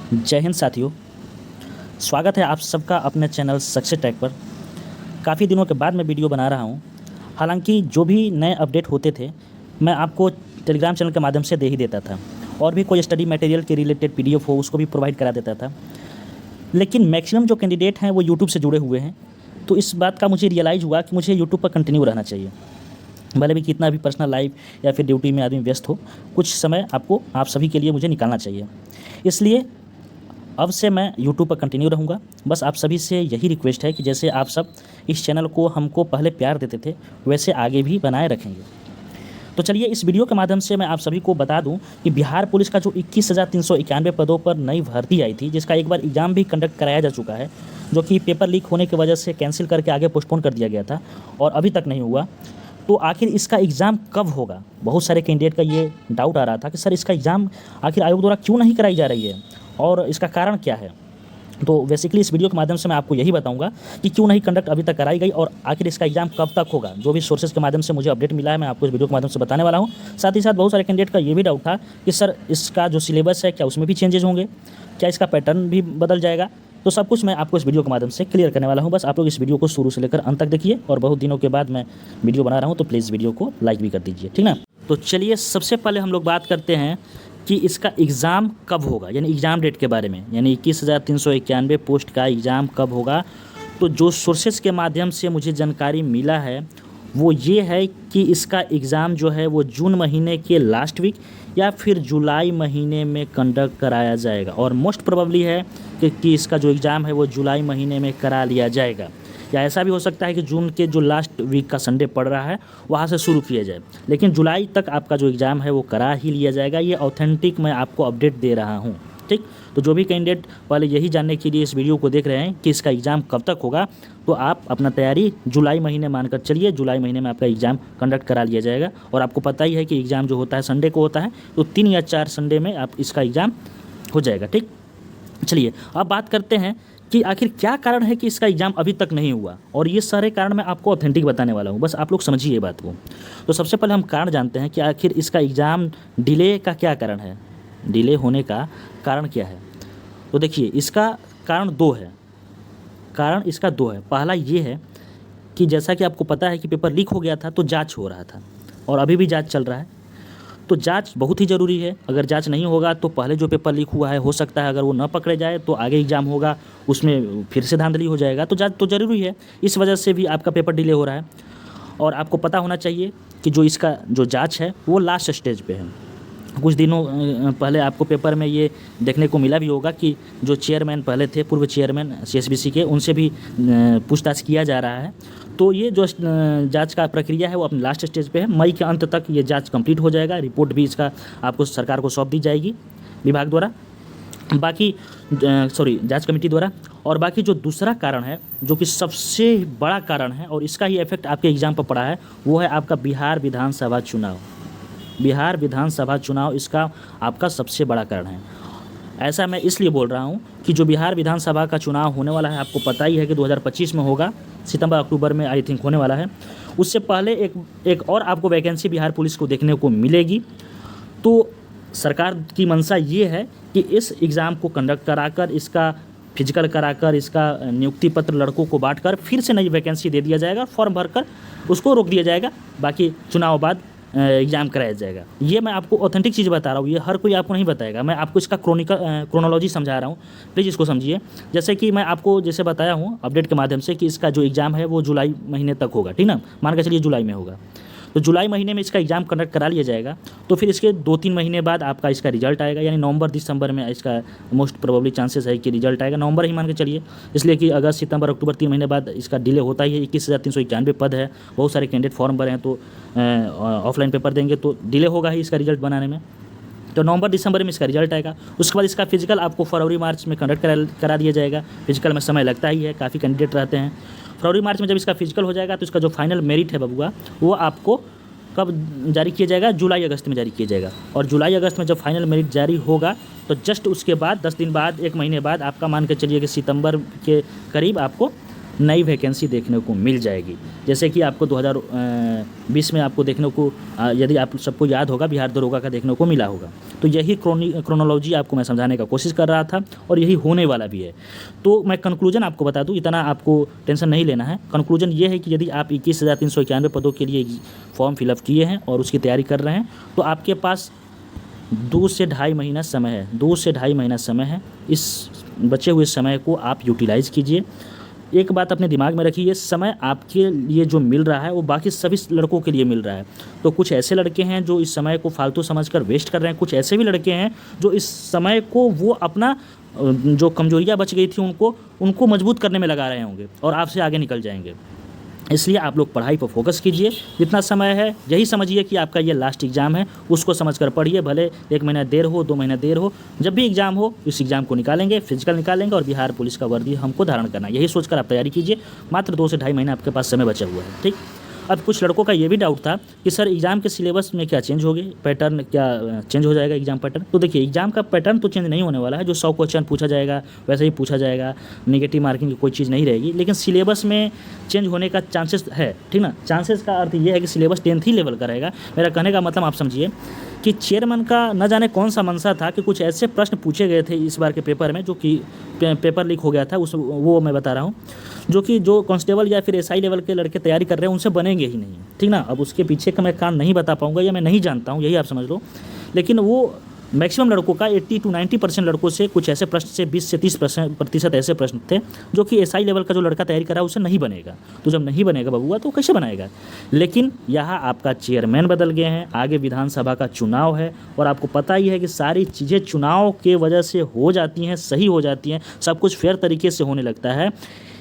जय हिंद साथियों। स्वागत है आप सबका अपने चैनल सक्सेस ट्रैक पर। काफ़ी दिनों के बाद मैं वीडियो बना रहा हूं। हालांकि जो भी नए अपडेट होते थे मैं आपको टेलीग्राम चैनल के माध्यम से दे ही देता था, और भी कोई स्टडी मटेरियल के रिलेटेड पीडीएफ हो उसको भी प्रोवाइड करा देता था। लेकिन मैक्सिमम जो कैंडिडेट हैं वो यूट्यूब से जुड़े हुए हैं, तो इस बात का मुझे रियलाइज़ हुआ कि मुझे यूट्यूब पर कंटिन्यू रहना चाहिए। भले भी कितना भी पर्सनल लाइफ या फिर ड्यूटी में आदमी व्यस्त हो, कुछ समय आपको आप सभी के लिए मुझे निकालना चाहिए। इसलिए अब से मैं यूट्यूब पर कंटिन्यू रहूँगा। बस आप सभी से यही रिक्वेस्ट है कि जैसे आप सब इस चैनल को हमको पहले प्यार देते थे वैसे आगे भी बनाए रखेंगे। तो चलिए इस वीडियो के माध्यम से मैं आप सभी को बता दूं कि बिहार पुलिस का जो 21,391 पदों पर नई भर्ती आई थी, जिसका एक बार एग्ज़ाम भी कंडक्ट कराया जा चुका है, जो कि पेपर लीक होने की वजह से कैंसिल करके आगे पोस्टपोन कर दिया गया था और अभी तक नहीं हुआ। तो आखिर इसका एग्ज़ाम कब होगा? बहुत सारे कैंडिडेट का ये डाउट आ रहा था कि सर इसका एग्ज़ाम आखिर आयोग द्वारा क्यों नहीं कराई जा रही है और इसका कारण क्या है। तो बेसिकली इस वीडियो के माध्यम से मैं आपको यही बताऊंगा कि क्यों नहीं कंडक्ट अभी तक कराई गई और आखिर इसका एग्जाम कब तक होगा। जो भी सोर्सेज के माध्यम से मुझे अपडेट मिला है मैं आपको इस वीडियो के माध्यम से बताने वाला हूं। साथ ही साथ बहुत सारे कैंडिडेट का ये भी डाउट था कि सर इसका जो सिलेबस है क्या उसमें भी चेंजेस होंगे, क्या इसका पैटर्न भी बदल जाएगा। तो सब कुछ मैं आपको इस वीडियो के माध्यम से क्लियर करने वाला हूँ। बस आप लोग इस वीडियो को शुरू से लेकर अंत तक देखिए, और बहुत दिनों के बाद मैं वीडियो बना रहा हूँ तो प्लीज़ वीडियो को लाइक भी कर दीजिए, ठीक ना। तो चलिए सबसे पहले हम लोग बात करते हैं कि इसका एग्ज़ाम कब होगा, यानी एग्ज़ाम डेट के बारे में, यानी 21,391 पोस्ट का एग्ज़ाम कब होगा। तो जो सोर्सेज के माध्यम से मुझे जानकारी मिला है वो ये है कि इसका एग्ज़ाम जो है वो जून महीने के लास्ट वीक या फिर जुलाई महीने में कंडक्ट कराया जाएगा, और मोस्ट प्रोबेबली है कि इसका जो एग्ज़ाम है वो जुलाई महीने में करा लिया जाएगा, या ऐसा भी हो सकता है कि जून के जो लास्ट वीक का संडे पड़ रहा है वहाँ से शुरू किया जाए, लेकिन जुलाई तक आपका जो एग्ज़ाम है वो करा ही लिया जाएगा। ये ऑथेंटिक मैं आपको अपडेट दे रहा हूँ, ठीक। तो जो भी कैंडिडेट पहले यही जानने के लिए इस वीडियो को देख रहे हैं कि इसका एग्ज़ाम कब तक होगा, तो आप अपना तैयारी जुलाई महीने मानकर चलिए। जुलाई महीने में आपका एग्ज़ाम कंडक्ट करा लिया जाएगा, और आपको पता ही है कि एग्ज़ाम जो होता है संडे को होता है, तो 3 या 4 संडे में आप इसका एग्ज़ाम हो जाएगा, ठीक। चलिए अब बात करते हैं कि आखिर क्या कारण है कि इसका एग्ज़ाम अभी तक नहीं हुआ, और ये सारे कारण मैं आपको ऑथेंटिक बताने वाला हूँ, बस आप लोग समझिए ये बात को। तो सबसे पहले हम कारण जानते हैं कि आखिर इसका एग्ज़ाम डिले का क्या कारण है, डिले होने का कारण क्या है। तो देखिए इसका कारण 2 है, कारण इसका 2 है। पहला ये है कि जैसा कि आपको पता है कि पेपर लीक हो गया था तो जाँच हो रहा था, और अभी भी जाँच चल रहा है। तो जांच बहुत ही ज़रूरी है। अगर जांच नहीं होगा तो पहले जो पेपर लीक हुआ है हो सकता है अगर वो न पकड़े जाए तो आगे एग्ज़ाम होगा उसमें फिर से धांधली हो जाएगा। तो जांच तो ज़रूरी है, इस वजह से भी आपका पेपर डिले हो रहा है। और आपको पता होना चाहिए कि जो इसका जो जांच है वो लास्ट स्टेज पे है। कुछ दिनों पहले आपको पेपर में ये देखने को मिला भी होगा कि जो चेयरमैन पहले थे, पूर्व चेयरमैन सीएसबीसी के, उनसे भी पूछताछ किया जा रहा है। तो ये जो जांच का प्रक्रिया है वो अपने लास्ट स्टेज पे है। मई के अंत तक ये जांच कंप्लीट हो जाएगा, रिपोर्ट भी इसका आपको सरकार को सौंप दी जाएगी विभाग द्वारा, बाकी जांच कमेटी द्वारा। और बाकी जो दूसरा कारण है जो कि सबसे बड़ा कारण है और इसका ही इफेक्ट आपके एग्ज़ाम पर पड़ा है, वो है आपका बिहार विधानसभा चुनाव। बिहार विधानसभा चुनाव इसका आपका सबसे बड़ा कारण है। ऐसा मैं इसलिए बोल रहा हूँ कि जो बिहार विधानसभा का चुनाव होने वाला है, आपको पता ही है कि 2025 में होगा, सितंबर अक्टूबर में आई थिंक होने वाला है। उससे पहले एक और आपको वैकेंसी बिहार पुलिस को देखने को मिलेगी। तो सरकार की मंशा ये है कि इस एग्ज़ाम को कंडक्ट कराकर, इसका फिजिकल कराकर, इसका नियुक्ति पत्र लड़कों को बांटकर फिर से नई वैकेंसी दे दिया जाएगा, फॉर्म भरकर उसको रोक दिया जाएगा, बाकी चुनाव बाद एग्ज़ाम कराया जाएगा। ये मैं आपको ऑथेंटिक चीज़ बता रहा हूँ, ये हर कोई आपको नहीं बताएगा। मैं आपको इसका क्रोनोलॉजी समझा रहा हूँ, प्लीज़ इसको समझिए। जैसे कि मैं आपको जैसे बताया हूँ अपडेट के माध्यम से कि इसका जो एग्ज़ाम है वो जुलाई महीने तक होगा, ठीक ना, मान के चलिए जुलाई में होगा। तो जुलाई महीने में इसका एग्ज़ाम कंडक्ट करा लिया जाएगा। तो फिर इसके 2-3 महीने बाद आपका इसका रिजल्ट आएगा, यानी नवंबर दिसंबर में इसका मोस्ट प्रोबेबली चांसेस है कि रिजल्ट आएगा, नवंबर ही मान के चलिए, इसलिए कि अगस्त सितंबर अक्टूबर 3 महीने बाद इसका डिले होता ही है। 21,391 पद है, बहुत सारे कैंडिडेट फॉर्म भरे हैं, तो ऑफलाइन पेपर देंगे तो डिले होगा ही इसका रिजल्ट बनाने में। तो नवंबर दिसंबर में इसका रिजल्ट आएगा। उसके बाद इसका फिजिकल आपको फरवरी मार्च में कंडक्ट करा दिया जाएगा। फिजिकल में समय लगता ही है, काफ़ी कैंडिडेट रहते हैं। फरवरी मार्च में जब इसका फिजिकल हो जाएगा तो इसका जो फाइनल मेरिट है बबुआ, वो आपको कब जारी किया जाएगा? जुलाई अगस्त में जारी किया जाएगा। और जुलाई अगस्त में जब फाइनल मेरिट जारी होगा तो जस्ट उसके बाद 10 दिन बाद, 1 महीने बाद आपका मान के चलिए कि सितंबर के करीब आपको नई वैकेंसी देखने को मिल जाएगी। जैसे कि आपको 2020 में आपको देखने को यदि आप सबको याद होगा बिहार दरोगा का देखने को मिला होगा। तो यही क्रोनोलॉजी आपको मैं समझाने का कोशिश कर रहा था और यही होने वाला भी है। तो मैं कंक्लूजन आपको बता दूं, इतना आपको टेंशन नहीं लेना है। कंक्लूजन ये है कि यदि आप 21,391 पदों के लिए फॉर्म फिलअप किए हैं और उसकी तैयारी कर रहे हैं तो आपके पास 2 से ढाई महीना समय है। 2 से ढाई महीना समय है। इस बचे हुए समय को आप यूटिलाइज़ कीजिए। एक बात अपने दिमाग में रखिए, समय आपके लिए जो मिल रहा है वो बाकी सभी लड़कों के लिए मिल रहा है। तो कुछ ऐसे लड़के हैं जो इस समय को फालतू समझकर वेस्ट कर रहे हैं, कुछ ऐसे भी लड़के हैं जो इस समय को वो अपना जो कमजोरियां बच गई थी उनको मजबूत करने में लगा रहे होंगे और आपसे आगे निकल जाएंगे। इसलिए आप लोग पढ़ाई पर फोकस कीजिए। जितना समय है यही समझिए कि आपका ये लास्ट एग्ज़ाम है, उसको समझकर पढ़िए। भले 1 महीना देर हो, 2 महीना देर हो, जब भी एग्ज़ाम हो इस एग्ज़ाम को निकालेंगे, फिजिकल निकालेंगे और बिहार पुलिस का वर्दी हमको धारण करना है। यही सोचकर आप तैयारी कीजिए। मात्र 2 से ढाई महीने आपके पास समय बचा हुआ है। ठीक। अब कुछ लड़कों का ये भी डाउट था कि सर एग्ज़ाम के सिलेबस में क्या चेंज होगी, पैटर्न क्या चेंज हो जाएगा एग्ज़ाम पैटर्न। तो देखिए एग्ज़ाम का पैटर्न तो चेंज नहीं होने वाला है। जो 100 क्वेश्चन पूछा जाएगा वैसे ही पूछा जाएगा, नेगेटिव मार्किंग की कोई चीज़ नहीं रहेगी। लेकिन सिलेबस में चेंज होने का चांसेस है। ठीक ना। चांसेस का अर्थ ये है कि सिलेबस 10th ही लेवल का रहेगा। मेरा कहने का मतलब आप समझिए कि चेयरमैन का न जाने कौन सा मंशा था कि कुछ ऐसे प्रश्न पूछे गए थे इस बार के पेपर में जो कि पेपर लीक हो गया था, वो मैं बता रहा हूँ, जो कांस्टेबल या फिर एसआई लेवल के लड़के तैयारी कर रहे हैं उनसे बनेंगे ही नहीं। ठीक ना। अब उसके पीछे का मैं कारण नहीं बता पाऊँगा या मैं नहीं जानता हूँ, यही आप समझ लो। लेकिन वो मैक्सिमम लड़कों का 80 to 90% लड़कों से कुछ ऐसे प्रश्न से 20 से 30% ऐसे प्रश्न थे जो कि एसआई लेवल का जो लड़का तैयारी कर रहा है उसे नहीं बनेगा। तो जब नहीं बनेगा बबुआ तो कैसे बनाएगा। लेकिन यहाँ आपका चेयरमैन बदल गए हैं, आगे विधानसभा का चुनाव है और आपको पता ही है कि सारी चीज़ें चुनाव के वजह से हो जाती हैं, सही हो जाती हैं, सब कुछ फेयर तरीके से होने लगता है।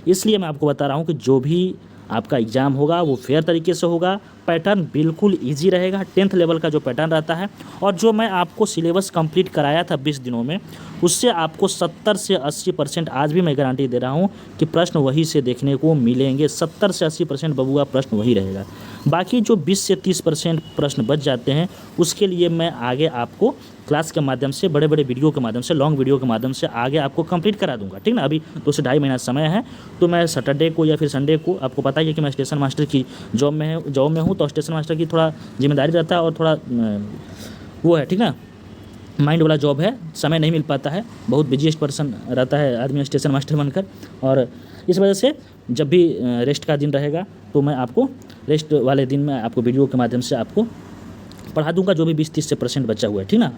इसलिए मैं आपको बता रहा हूँ कि जो भी आपका एग्ज़ाम होगा वो फेयर तरीके से होगा। पैटर्न बिल्कुल इजी रहेगा, 10th लेवल का जो पैटर्न रहता है। और जो मैं आपको सिलेबस कंप्लीट कराया था 20 दिनों में, उससे आपको 70 से 80% आज भी मैं गारंटी दे रहा हूँ कि प्रश्न वही से देखने को मिलेंगे। 70 से 80% बबुआ प्रश्न वही रहेगा। बाकी जो 20 से 30% प्रश्न बच जाते हैं उसके लिए मैं आगे आपको क्लास के माध्यम से, बड़े बड़े वीडियो के माध्यम से, लॉन्ग वीडियो के माध्यम से आगे आपको कंप्लीट करा दूंगा। ठीक ना। अभी 2 से ढाई महीना समय है। तो मैं सैटरडे को या फिर संडे को, आपको पता ही है कि मैं स्टेशन मास्टर की जॉब में हूँ, तो स्टेशन मास्टर की थोड़ा जिम्मेदारी रहता है और थोड़ा वो है, ठीक ना, माइंड वाला जॉब है, समय नहीं मिल पाता है, बहुत बिजीएस्ट पर्सन रहता है आदमी स्टेशन मास्टर बनकर। और इस वजह से जब भी रेस्ट का दिन रहेगा तो मैं आपको रेस्ट वाले दिन में आपको वीडियो के माध्यम से आपको पढ़ा दूंगा जो भी 20-30% बचा हुआ है। ठीक ना।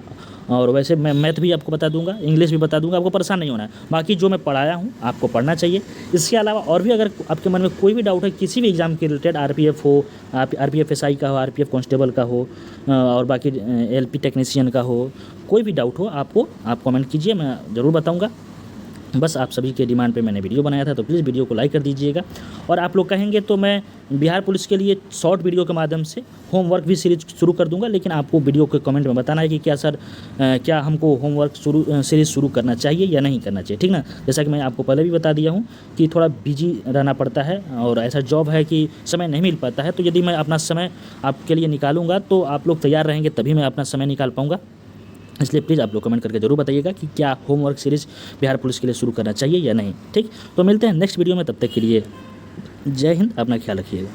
और वैसे मैं मैथ भी आपको बता दूंगा, इंग्लिश भी बता दूंगा, आपको परेशान नहीं होना है। बाकी जो मैं पढ़ाया हूँ आपको पढ़ना चाहिए। इसके अलावा और भी अगर आपके मन में कोई भी डाउट है किसी भी एग्ज़ाम के रिलेटेड, आरपीएफ हो, आरपीएफ एसआई का हो, आरपीएफ कांस्टेबल का हो और बाकी एलपी टेक्नीशियन का हो, कोई भी डाउट हो आप कमेंट कीजिए, मैं ज़रूर बताऊँगा। बस आप सभी के डिमांड पे मैंने वीडियो बनाया था, तो प्लीज़ वीडियो को लाइक कर दीजिएगा। और आप लोग कहेंगे तो मैं बिहार पुलिस के लिए शॉर्ट वीडियो के माध्यम से होमवर्क भी सीरीज शुरू कर दूंगा। लेकिन आपको वीडियो के कमेंट में बताना है कि क्या सर क्या हमको होमवर्क सीरीज़ शुरू करना चाहिए या नहीं करना चाहिए। ठीक ना। जैसा कि मैं आपको पहले भी बता दिया हूँ कि थोड़ा बिजी रहना पड़ता है और ऐसा जॉब है कि समय नहीं मिल पाता है। तो यदि मैं अपना समय आपके लिए निकालूंगा तो आप लोग तैयार रहेंगे तभी मैं अपना समय निकाल पाऊँगा। इसलिए प्लीज़ आप लोग कमेंट करके जरूर बताइएगा कि क्या होमवर्क सीरीज़ बिहार पुलिस के लिए शुरू करना चाहिए या नहीं। ठीक। तो मिलते हैं नेक्स्ट वीडियो में, तब तक के लिए जय हिंद, अपना ख्याल रखिएगा।